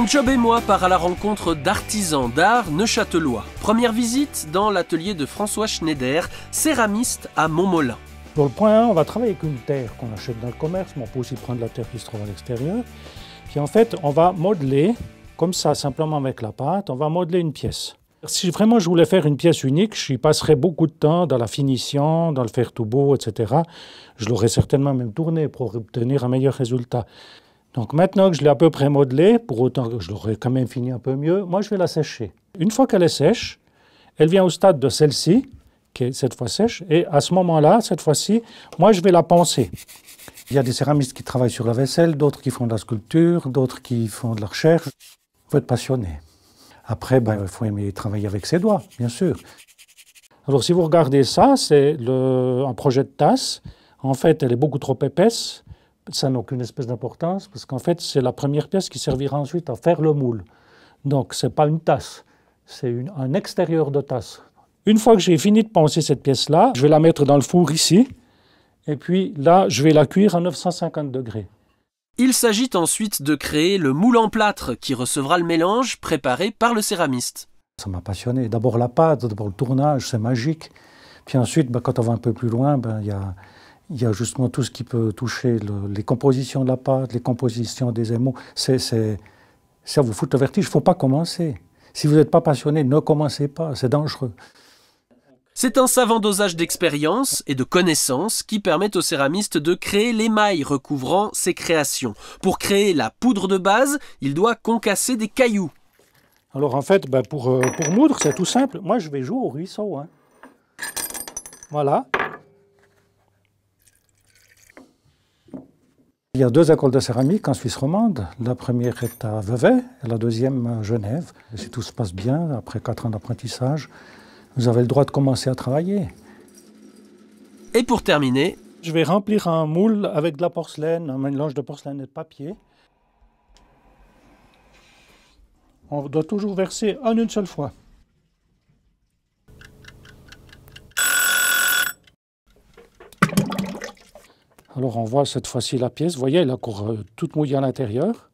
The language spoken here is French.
Mon job et moi part à la rencontre d'artisans d'art neuchâtelois. Première visite dans l'atelier de François Schneider, céramiste à Montmolin. Dans le point 1, on va travailler avec une terre qu'on achète dans le commerce, mais on peut aussi prendre la terre qui se trouve à l'extérieur. Puis en fait, on va modeler, comme ça, simplement avec la pâte, on va modeler une pièce. Si vraiment je voulais faire une pièce unique, j'y passerais beaucoup de temps dans la finition, dans le faire tout beau, etc. Je l'aurais certainement même tourné pour obtenir un meilleur résultat. Donc maintenant que je l'ai à peu près modelée, pour autant que je l'aurais quand même fini un peu mieux, moi je vais la sécher. Une fois qu'elle est sèche, elle vient au stade de celle-ci, qui est cette fois sèche, et à ce moment-là, cette fois-ci, moi je vais la poncer. Il y a des céramistes qui travaillent sur la vaisselle, d'autres qui font de la sculpture, d'autres qui font de la recherche. Il faut être passionné. Après, il faut aimer travailler avec ses doigts, bien sûr. Alors si vous regardez ça, c'est un projet de tasse. En fait, elle est beaucoup trop épaisse. Ça n'a aucune espèce d'importance, parce qu'en fait, c'est la première pièce qui servira ensuite à faire le moule. Donc, ce n'est pas une tasse, c'est un extérieur de tasse. Une fois que j'ai fini de poncer cette pièce-là, je vais la mettre dans le four ici, et puis là, je vais la cuire à 950 degrés. Il s'agit ensuite de créer le moule en plâtre qui recevra le mélange préparé par le céramiste. Ça m'a passionné. D'abord la pâte, d'abord le tournage, c'est magique. Puis ensuite, quand on va un peu plus loin, il y a justement tout ce qui peut toucher les compositions de la pâte, les compositions des émaux. Ça vous fout le vertige, il ne faut pas commencer. Si vous n'êtes pas passionné, ne commencez pas, c'est dangereux. C'est un savant dosage d'expérience et de connaissances qui permet au céramiste de créer l'émail recouvrant ses créations. Pour créer la poudre de base, il doit concasser des cailloux. Alors en fait, pour moudre, c'est tout simple. Moi, je vais jouer au ruisseau. Hein. Voilà. Il y a 2 écoles de céramique en Suisse romande. La première est à Vevey et la deuxième à Genève. Et si tout se passe bien, après 4 ans d'apprentissage, vous avez le droit de commencer à travailler. Et pour terminer, je vais remplir un moule avec de la porcelaine, un mélange de porcelaine et de papier. On doit toujours verser en une seule fois. Alors on voit cette fois-ci la pièce, vous voyez, elle est encore toute mouillée à l'intérieur.